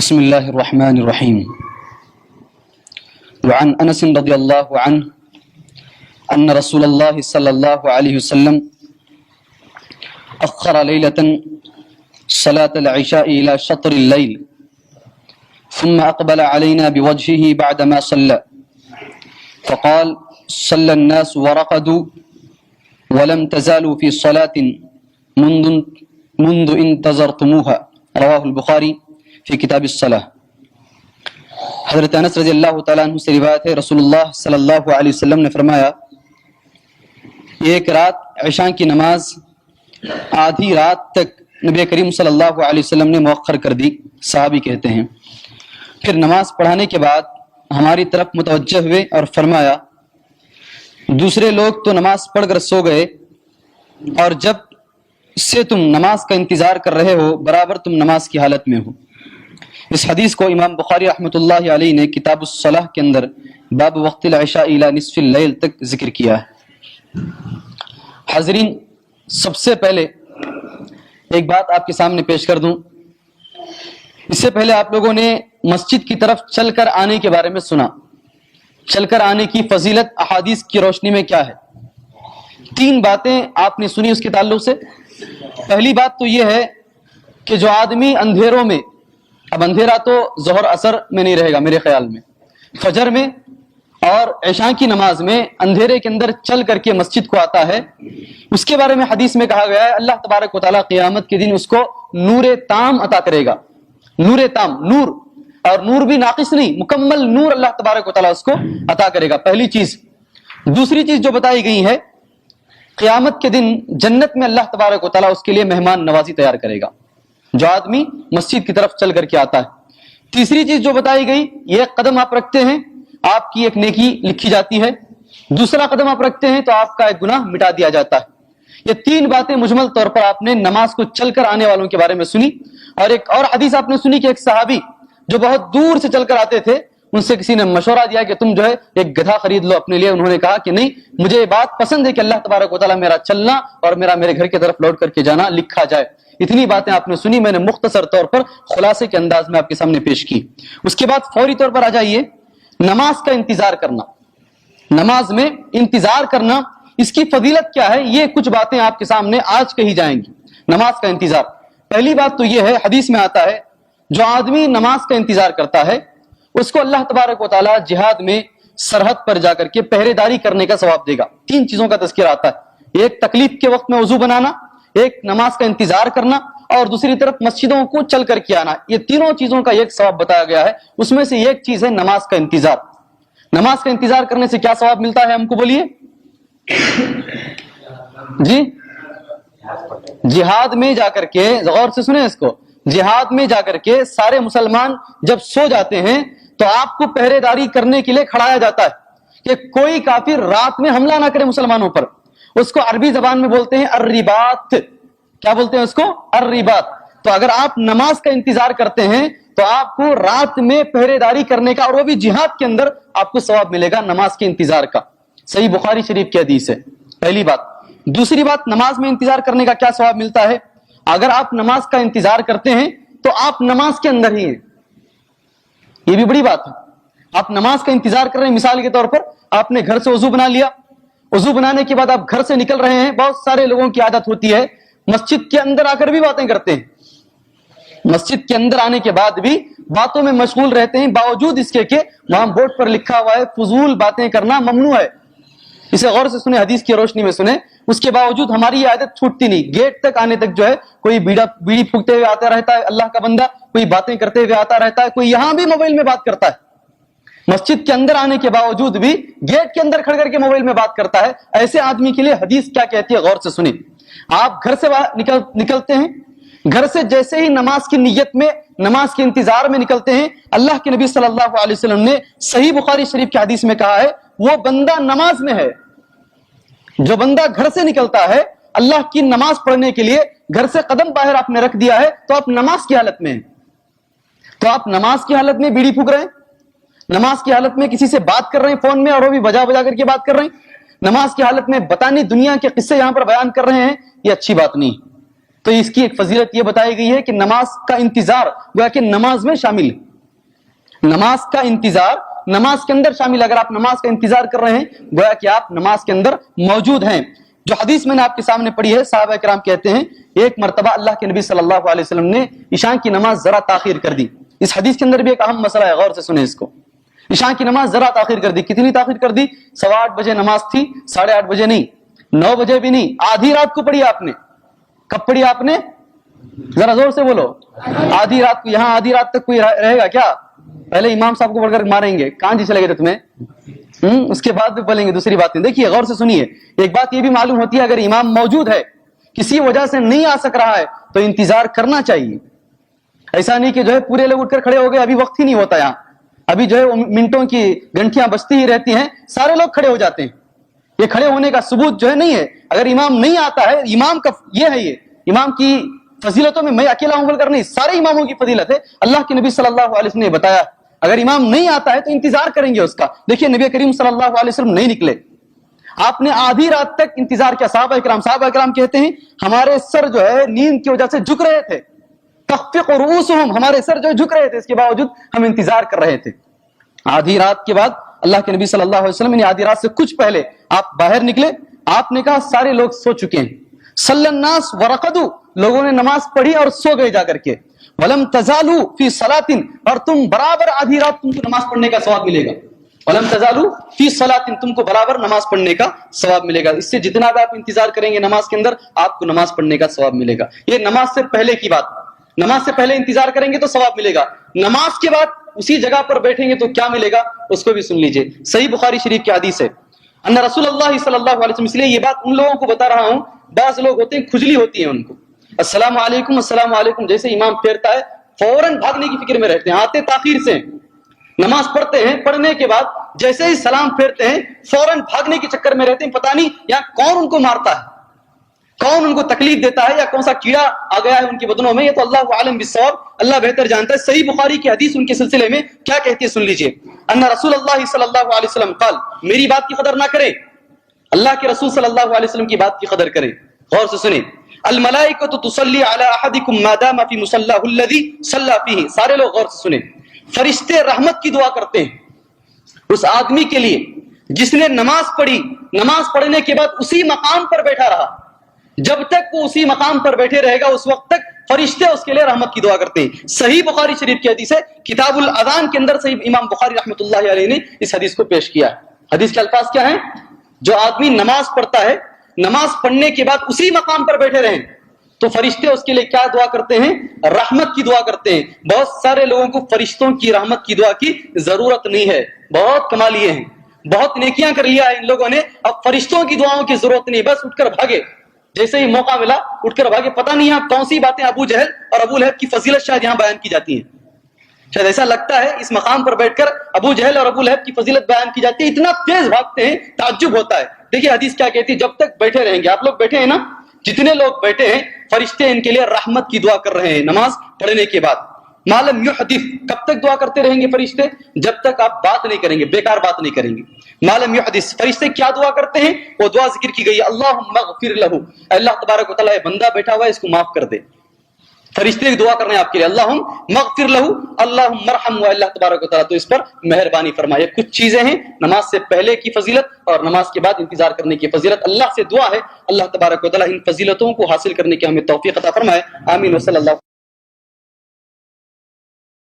بسم الله الرحمن الرحيم. وعن أنس رضي الله عنه أن رسول الله صلى الله عليه وسلم أخر ليلة صلاة العشاء إلى شطر الليل ثم أقبل علينا بوجهه بعدما صلى فقال صلى الناس ورقدوا ولم تزالوا في صلاة منذ انتظرتموها. رواه البخاری فی کتاب الصلاة. حضرت انس رضی اللہ تعالیٰ عنہ سے روایت ہے، رسول اللہ صلی اللہ علیہ وسلم نے فرمایا، ایک رات عشاء کی نماز آدھی رات تک نبی کریم صلی اللہ علیہ وسلم نے مؤخر کر دی، صحابی کہتے ہیں. پھر نماز پڑھانے کے بعد ہماری طرف متوجہ ہوئے اور فرمایا، دوسرے لوگ تو نماز پڑھ کر سو گئے اور جب سے تم نماز کا انتظار کر رہے ہو برابر تم نماز کی حالت میں ہو. اس حدیث کو امام بخاری رحمۃ اللہ علیہ نے کتاب الصلاح کے اندر باب وقت العشاء الی نصف اللیل تک ذکر کیا ہے. حاضرین، سب سے پہلے ایک بات آپ کے سامنے پیش کر دوں. اس سے پہلے آپ لوگوں نے مسجد کی طرف چل کر آنے کے بارے میں سنا. چل کر آنے کی فضیلت احادیث کی روشنی میں کیا ہے؟ 3 باتیں آپ نے سنی اس کے تعلق سے. پہلی بات تو یہ ہے کہ جو آدمی اندھیروں میں، اب اندھیرا تو ظہر عصر میں نہیں رہے گا میرے خیال میں، فجر میں اور عشاء کی نماز میں اندھیرے کے اندر چل کر کے مسجد کو آتا ہے، اس کے بارے میں حدیث میں کہا گیا ہے اللہ تبارک و تعالیٰ قیامت کے دن اس کو نور تام عطا کرے گا. نور تام، نور، اور نور بھی ناقص نہیں، مکمل نور اللہ تبارک و تعالیٰ اس کو عطا کرے گا. پہلی چیز. دوسری چیز جو بتائی گئی ہے، قیامت کے دن جنت میں اللہ تبارک و تعالیٰ اس کے لیے مہمان نوازی تیار کرے گا جو آدمی مسجد کی طرف چل کر کے آتا ہے. تیسری چیز جو بتائی گئی، یہ قدم آپ رکھتے ہیں آپ کی ایک نیکی لکھی جاتی ہے، دوسرا قدم آپ رکھتے ہیں تو آپ کا ایک گناہ مٹا دیا جاتا ہے. یہ 3 باتیں مجمل طور پر آپ نے نماز کو چل کر آنے والوں کے بارے میں سنی. اور ایک اور حدیث آپ نے سنی کہ ایک صحابی جو بہت دور سے چل کر آتے تھے، ان سے کسی نے مشورہ دیا کہ تم جو ہے ایک گدھا خرید لو اپنے لیے. انہوں نے کہا کہ نہیں، مجھے یہ بات پسند ہے کہ اللہ تبارک و تعالیٰ میرا چلنا اور میرے گھر کی طرف لوٹ کر کے جانا لکھا جائے. اتنی باتیں آپ نے سنی، میں نے مختصر طور پر خلاصے کے انداز میں آپ کے سامنے پیش کی. اس کے بعد فوری طور پر آ جائیے نماز کا انتظار کرنا. نماز میں انتظار کرنا، اس کی فضیلت کیا ہے، یہ کچھ باتیں آپ کے سامنے آج کہی جائیں گی. نماز کا انتظار، پہلی بات تو یہ ہے، حدیث میں آتا ہے جو آدمی نماز کا انتظار کرتا ہے اس کو اللہ تبارک و تعالیٰ جہاد میں سرحد پر جا کر کے پہرے داری کرنے کا ثواب دے گا. 3 چیزوں کا تذکرہ آتا ہے، ایک تکلیف کے وقت میں وضو بنانا، ایک نماز کا انتظار کرنا، اور دوسری طرف مسجدوں کو چل کر کے آنا. یہ تینوں چیزوں کا ایک ثواب بتایا گیا ہے. اس میں سے ایک چیز ہے نماز کا انتظار. نماز کا انتظار کرنے سے کیا ثواب ملتا ہے ہم کو بولیے جی؟ جہاد میں جا کر کے، غور سے سنیں اس کو، جہاد میں جا کر کے سارے مسلمان جب سو جاتے ہیں تو آپ کو پہرے داری کرنے کے لیے کھڑایا جاتا ہے کہ کوئی کافر رات میں حملہ نہ کرے مسلمانوں پر. اس کو عربی زبان میں بولتے ہیں الرباط. کیا بولتے ہیں اس کو؟ الرباط. تو اگر آپ نماز کا انتظار کرتے ہیں تو آپ کو رات میں پہرے داری کرنے کا، اور وہ بھی جہاد کے اندر، آپ کو ثواب ملے گا نماز کے انتظار کا. صحیح بخاری شریف کی حدیث ہے. پہلی بات. دوسری بات، نماز میں انتظار کرنے کا کیا ثواب ملتا ہے؟ اگر آپ نماز کا انتظار کرتے ہیں تو آپ نماز کے اندر ہی ہیں. یہ بھی بڑی بات ہے. آپ نماز کا انتظار کر رہے ہیں، مثال کے طور پر آپ نے گھر سے وضو بنا لیا، وضو بنانے کے بعد آپ گھر سے نکل رہے ہیں. بہت سارے لوگوں کی عادت ہوتی ہے مسجد کے اندر آ کر بھی باتیں کرتے ہیں، مسجد کے اندر آنے کے بعد بھی باتوں میں مشغول رہتے ہیں، باوجود اس کے کہ وہاں بورڈ پر لکھا ہوا ہے فضول باتیں کرنا ممنوع ہے. اسے غور سے سنیں، حدیث کی روشنی میں سنیں. اس کے باوجود ہماری یہ عادت چھوٹتی نہیں. گیٹ تک آنے تک جو ہے کوئی بیڑی پھونکتے ہوئے آتا رہتا ہے اللہ کا بندہ، کوئی باتیں کرتے ہوئے آتا رہتا ہے، کوئی یہاں بھی موبائل میں بات کرتا ہے. مسجد کے اندر آنے کے باوجود بھی گیٹ کے اندر کھڑ کر کے موبائل میں بات کرتا ہے. ایسے آدمی کے لیے حدیث کیا کہتی ہے، غور سے سنیں. آپ گھر سے نکلتے ہیں، گھر سے جیسے ہی نماز کی نیت میں، نماز کے انتظار میں نکلتے ہیں، اللہ کے نبی صلی اللہ علیہ وسلم نے صحیح بخاری شریف کی حدیث میں کہا ہے وہ بندہ نماز میں ہے. جو بندہ گھر سے نکلتا ہے اللہ کی نماز پڑھنے کے لیے، گھر سے قدم باہر آپ نے رکھ دیا ہے تو آپ نماز کی حالت میں ہیں. تو آپ نماز کی حالت میں بیڑی پھونک رہے ہیں، نماز کی حالت میں کسی سے بات کر رہے ہیں فون میں، اور وہ بھی بجا کر کے بات کر رہے ہیں، نماز کی حالت میں بتانی دنیا کے قصے یہاں پر بیان کر رہے ہیں. یہ اچھی بات نہیں. تو اس کی ایک فضیلت یہ بتائی گئی ہے کہ نماز کا انتظار گویا کہ نماز میں شامل ہے. نماز کا انتظار نماز کے اندر شامل. اگر آپ نماز کا انتظار کر رہے ہیں گویا کہ آپ نماز کے اندر موجود ہیں. جو حدیث میں نے آپ کے سامنے پڑھی ہے, صحابہ کرام کہتے ہیں ایک مرتبہ اللہ کے نبی صلی اللہ علیہ وسلم نے عشاء کی نماز ذرا تاخیر کر دی. اس حدیث کے اندر بھی ایک اہم مسئلہ ہے, غور سے سنیں اس کو. عشاء کی نماز ذرا تاخیر کر دی. کتنی تاخیر کر دی؟ 8:15 بجے نماز تھی, 8:30 بجے نہیں, 9 بجے بھی نہیں, آدھی رات کو پڑھی آپ نے. کب پڑھی آپ نے؟ ذرا زور سے بولو. آدھی رات کو. یہاں آدھی رات تک کوئی رہے گا کیا؟ پہلے امام صاحب کو پڑھ کر ماریں گے, کہاں جی چلے گئے تمہیں, اس کے بعد بھی بولیں گے دوسری باتیں. دیکھیے غور سے سنیے, ایک بات یہ بھی معلوم ہوتی ہے اگر امام موجود ہے, کسی وجہ سے نہیں آ سک رہا ہے تو انتظار کرنا چاہیے. ایسا نہیں کہ جو ہے پورے لوگ اٹھ کر کھڑے ہو گئے, ابھی وقت ہی نہیں ہوتا یہاں, ابھی جو ہے منٹوں کی گھنٹیاں بجتی ہی رہتی ہیں, سارے لوگ کھڑے ہو جاتے ہیں. یہ کھڑے ہونے کا ثبوت جو ہے نہیں ہے. اگر امام نہیں آتا ہے, امام کا یہ ہے, یہ امام کی فضیلتوں میں میں اکیلا ہوں بول کر نہیں, سارے اماموں کی فضیلت ہے. اللہ کے نبی صلی اللہ علیہ وسلم نے بتایا اگر امام نہیں آتا ہے تو انتظار کریں گے اس کا. دیکھیے نبی کریم صلی اللہ علیہ وسلم نہیں نکلے, آپ نے آدھی رات تک انتظار کیا. صحابہ کرام کہتے ہیں ہمارے سر جو ہے نیند کی وجہ سے جھک رہے تھے, تخفق رؤوسہم, ہمارے سر جو ہے جھک رہے تھے, اس کے باوجود ہم انتظار کر رہے تھے. آدھی رات کے بعد اللہ کے نبی صلی اللہ علیہ وسلم نے آدھی رات سے کچھ پہلے آپ باہر نکلے, آپ نے کہا سارے لوگ سو چکے ہیں. صلی الناس ورقدوا, لوگوں نے نماز پڑھی اور سو گئے جا کر کے. ولم تزالوا فی صلاۃ, اور تم برابر آدھی رات تم کو نماز پڑھنے کا ثواب ملے گا. ولم تزالوا فی صلاۃ, تم کو برابر نماز پڑھنے کا ثواب ملے گا. اس سے جتنا بھی آپ انتظار کریں گے نماز کے اندر, آپ کو نماز پڑھنے کا ثواب ملے گا. یہ نماز سے پہلے کی بات. نماز سے پہلے انتظار کریں گے تو ثواب ملے گا. نماز کے بعد اسی جگہ پر بیٹھیں گے تو کیا ملے گا, اس کو بھی سن لیجئے. صحیح بخاری شریف کی حدیث ہے ان رسول اللہ صلی اللہ علیہ وسلم, اس لیے یہ بات ان لوگوں کو بتا رہا ہوں, بعض لوگ ہوتے ہیں کھجلی ہوتی ہے ان کو, السلام علیکم السلام علیکم جیسے امام پھیرتا ہے فوراً بھاگنے کی فکر میں رہتے ہیں, آتے تاخیر سے, نماز پڑھتے ہیں, پڑھنے کے بعد جیسے ہی سلام پھیرتے ہیں فوراً بھاگنے کے چکر میں رہتے ہیں. پتہ نہیں یہاں کون ان کو مارتا ہے, کون ان کو تکلیف دیتا ہے, یا کون سا کیڑا آ گیا ہے ان کی بدنوں میں, یہ تو اللہ عالم بالصواب, اللہ بہتر جانتا ہے. صحیح بخاری کی حدیث ان کے سلسلے میں کیا کہتی ہے سن لیجئے. ان رسول اللہ صلی اللہ علیہ وسلم قال, میری بات کی قدر نہ کرے, اللہ کے رسول صلی اللہ علیہ وسلم کی بات کی قدر کریں. غور سے سنیں. الملائکۃ تصلی علی احدکم ما دام فی مصلاہ الذی صلی فیہ, سارے لوگ غور سے سنیں. فرشتے رحمت کی دعا کرتے ہیں اس آدمی کے لیے جس نے نماز پڑھی, نماز پڑھنے کے بعد اسی مقام پر بیٹھا رہا. جب تک وہ اسی مقام پر بیٹھے رہے گا اس وقت تک فرشتے اس کے لیے رحمت کی دعا کرتے ہیں. صحیح بخاری شریف کی حدیث ہے, کتاب الاذان کے اندر صحیح امام بخاری رحمۃ اللہ علیہ نے اس حدیث کو پیش کیا. حدیث کے الفاظ کیا ہیں؟ جو آدمی نماز پڑھتا ہے, نماز پڑھنے کے بعد اسی مقام پر بیٹھے رہیں تو فرشتے اس کے لیے کیا دعا کرتے ہیں؟ رحمت کی دعا کرتے ہیں. بہت سارے لوگوں کو فرشتوں کی رحمت کی دعا کی ضرورت نہیں ہے, بہت کما لیے ہیں, بہت نیکیاں کر لیا ہے ان لوگوں نے, اب فرشتوں کی دعاؤں کی ضرورت نہیں, بس اٹھ کر بھاگے, جیسے ہی موقع ملا اٹھ کر بھاگے. پتہ نہیں یہاں کون سی باتیں ابو جہل اور ابو لہب کی فضیلت شاید یہاں بیان کی جاتی ہیں. شاید ایسا لگتا ہے اس مقام پر بیٹھ کر ابو جہل اور ابو لہب کی فضیلت بیان کی جاتی ہے, اتنا تیز بھاگتے ہیں تعجب ہوتا ہے. دیکھیے حدیث کیا کہتی ہے, جب تک بیٹھے رہیں گے, آپ لوگ بیٹھے ہیں نا, جتنے لوگ بیٹھے ہیں فرشتے ان کے لیے رحمت کی دعا کر رہے ہیں نماز پڑھنے کے بعد. معلوم یحدث, کب تک دعا کرتے رہیں گے فرشتے؟ جب تک آپ بات نہیں کریں گے, بیکار بات نہیں کریں گے. معلوم یحدث, فرشتے کیا دعا کرتے ہیں؟ وہ دعا ذکر کی گئی ہے, اللہم اغفر لہ, اللہ تبارک و تعالیٰ بندہ بیٹھا ہوا ہے اس کو معاف کر دے. فرشتے دعا کر رہے ہیں آپ کے لیے, اللہم مغفر لہ اللہم ارحمہ, اللہ تبارک و تعالیٰ تو اس پر مہربانی فرمائے. کچھ چیزیں ہیں نماز سے پہلے کی فضیلت اور نماز کے بعد انتظار کرنے کی فضیلت. اللہ سے دعا ہے اللہ تبارک و تعالیٰ ان فضیلتوں کو حاصل کرنے کی ہمیں توفیق عطا فرمائے. آمین و صلی اللہ.